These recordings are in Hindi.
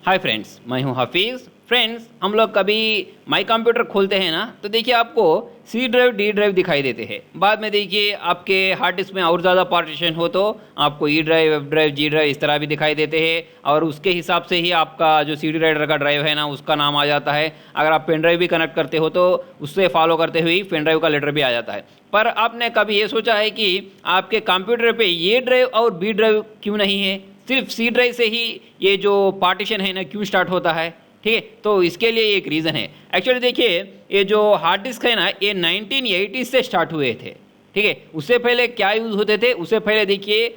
हाय फ्रेंड्स, मैं हूं हाफिज़। फ्रेंड्स, हम लोग कभी माई कंप्यूटर खोलते हैं ना, तो देखिए आपको सी ड्राइव डी ड्राइव दिखाई देते हैं। बाद में देखिए आपके हार्ड डिस्क में और ज़्यादा पार्टीशन हो तो आपको E drive, F drive, G drive इस तरह भी दिखाई देते हैं। और उसके हिसाब से ही आपका जो सी डी राइडर का ड्राइव है ना, उसका नाम आ जाता है। अगर आप पेन ड्राइव भी कनेक्ट करते हो तो उससे फॉलो करते हुए पेन ड्राइव का लेटर भी आ जाता है। पर आपने कभी ये सोचा है कि आपके कंप्यूटर पे ये ड्राइव और बी ड्राइव क्यों नहीं है? सिर्फ सी ड्राइव से ही ये जो पार्टीशन है ना क्यों स्टार्ट होता है? ठीक है, तो इसके लिए एक रीज़न है। एक्चुअली देखिए, ये जो हार्ड डिस्क है ना, ये 1980 से स्टार्ट हुए थे। ठीक है, उससे पहले क्या यूज़ होते थे? उससे पहले देखिए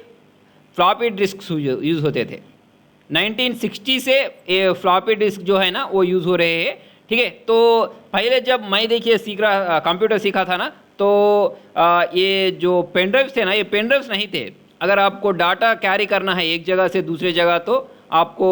फ्लॉपी डिस्क यूज़ होते थे। 1960 से ये फ्लॉपी डिस्क जो है ना वो यूज़ हो रहे हैं। ठीक है, तो पहले जब मैं देखिए कंप्यूटर सीखा था ना, तो ये जो पेन ड्राइव्स थे ना, ये पेन ड्राइव्स नहीं थे। अगर आपको डाटा कैरी करना है एक जगह से दूसरे जगह तो आपको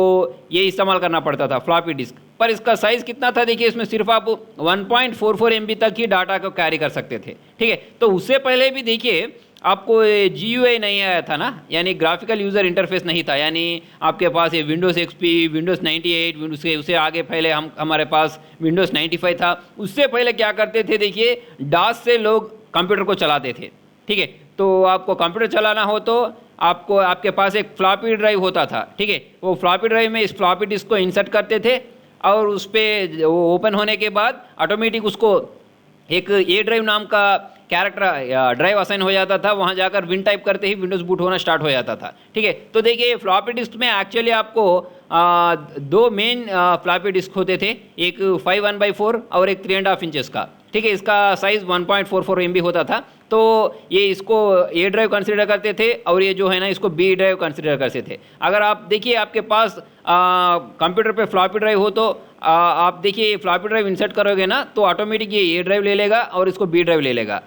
ये इस्तेमाल करना पड़ता था, फ्लॉपी डिस्क। पर इसका साइज़ कितना था देखिए, इसमें सिर्फ आप 1.44 MB तक ही डाटा को कैरी कर सकते थे। ठीक है, तो उससे पहले भी देखिए आपको GUI नहीं आया था ना, यानी ग्राफिकल यूज़र इंटरफेस नहीं था। यानी आपके पास ये विंडोज़ XP, विंडोज़ 98, विंडोज़ के उससे आगे पहले हमारे पास विंडोज़ 95 था। उससे पहले क्या करते थे देखिए, डास से लोग कंप्यूटर को चलाते थे। ठीक है, तो आपको कंप्यूटर चलाना हो तो आपको आपके पास एक फ्लॉपी ड्राइव होता था। ठीक है, वो फ्लॉपी ड्राइव में इस फ्लॉपी डिस्क को इंसर्ट करते थे और उस पर वो ओपन होने के बाद ऑटोमेटिक उसको एक ए ड्राइव नाम का कैरेक्टर ड्राइव असाइन हो जाता था। वहाँ जाकर विन टाइप करते ही विंडोज़ बूट होना स्टार्ट हो जाता था। ठीक है, तो देखिए फ्लॉपी डिस्क में एक्चुअली आपको दो मेन फ्लॉपी डिस्क होते थे, एक 5/1/4 और एक 3.5 इंचेस का। ठीक है, इसका साइज़ 1.44 MB होता था। तो ये इसको ए ड्राइव कंसिडर करते थे और ये जो है ना इसको बी ड्राइव कंसिडर करते थे। अगर आप देखिए आपके पास कंप्यूटर पे फ्लॉपी ड्राइव हो तो आप देखिए फ्लॉपी ड्राइव इंसर्ट करोगे ना तो ऑटोमेटिक ये ए ड्राइव ले लेगा और इसको बी ड्राइव ले लेगा।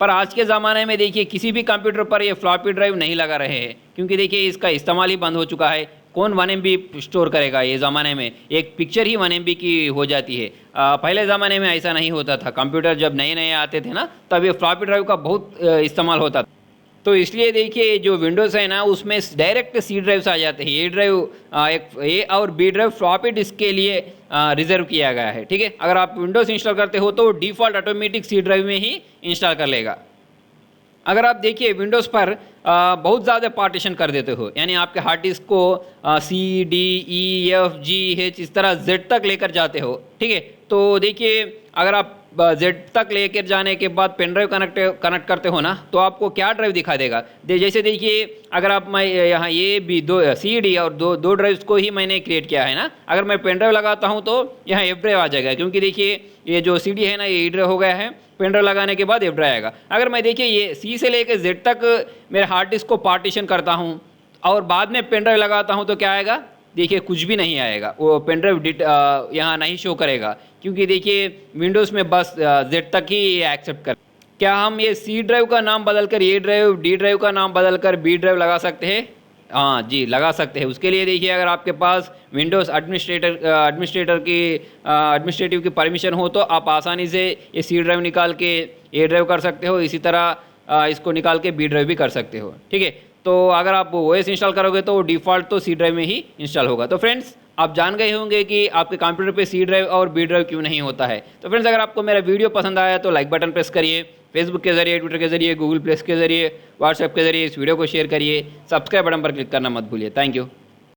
पर आज के ज़माने में देखिए किसी भी कंप्यूटर पर ये फ्लॉपी ड्राइव नहीं लगा रहे हैं, क्योंकि देखिए इसका इस्तेमाल ही बंद हो चुका है। कौन 1 MB स्टोर करेगा? ये ज़माने में एक पिक्चर ही 1 MB की हो जाती है। पहले ज़माने में ऐसा नहीं होता था। कंप्यूटर जब नए नए आते थे ना, तब ये फ्लॉपी ड्राइव का बहुत इस्तेमाल होता था। तो इसलिए देखिए जो विंडोज़ है ना, उसमें डायरेक्ट सी ड्राइव्स आ जाते हैं। ए ड्राइव एक ए और बी ड्राइव फ्लॉपी डिस्क के लिए रिजर्व किया गया है। ठीक है, अगर आप विंडोज़ इंस्टॉल करते हो तो डिफ़ॉल्ट ऑटोमेटिक सी ड्राइव में ही इंस्टॉल कर लेगा। अगर आप देखिए विंडोज़ पर बहुत ज़्यादा पार्टीशन कर देते हो, यानी आपके हार्ड डिस्क को C, D, E, F, G, H इस तरह Z तक लेकर जाते हो। ठीक है, तो देखिए अगर आप Z तक लेकर जाने के बाद पेन ड्राइव कनेक्ट करते हो ना, तो आपको क्या ड्राइव दिखा देगा? जैसे देखिए अगर आप मैं यहाँ ये भी दो CD और दो ड्राइव्स को ही मैंने क्रिएट किया है ना, अगर मैं पेन ड्राइव लगाता हूँ तो यहाँ F ड्राइव आ जाएगा, क्योंकि देखिए ये जो CD है ना ये E ड्राइव हो गया है। पेन ड्राइव लगाने के बाद F ड्राइव आएगा। अगर मैं देखिए ये C से लेकर Z तक मेरे हार्ड डिस्क को पार्टीशन करता हूँ और बाद में पेन ड्राइव लगाता हूँ तो क्या आएगा? देखिए कुछ भी नहीं आएगा। वो पेन ड्राइव यहाँ नहीं शो करेगा, क्योंकि देखिए विंडोज़ में बस Z तक ही एक्सेप्ट कर। क्या हम ये सी ड्राइव का नाम बदलकर ए ड्राइव, डी ड्राइव का नाम बदलकर बी ड्राइव लगा सकते हैं? हाँ जी, लगा सकते हैं। उसके लिए देखिए अगर आपके पास विंडोज़ एडमिनिस्ट्रेटिव की परमिशन हो तो आप आसानी से ये सी ड्राइव निकाल के ए ड्राइव कर सकते हो। इसी तरह इसको निकाल के बी ड्राइव भी कर सकते हो। ठीक है, तो अगर आप OS इंस्टॉल करोगे तो डिफ़ॉल्ट तो सी ड्राइव में ही इंस्टॉल होगा। तो फ्रेंड्स, आप जान गए होंगे कि आपके कंप्यूटर पे सी ड्राइव और बी ड्राइव क्यों नहीं होता है। तो फ्रेंड्स, अगर आपको मेरा वीडियो पसंद आया तो लाइक बटन प्रेस करिए। फेसबुक के जरिए, ट्विटर के जरिए, गूगल प्लस के जरिए, व्हाट्सएप के जरिए इस वीडियो को शेयर करिए। सब्सक्राइब बटन पर क्लिक करना मत भूलिए। Thank you.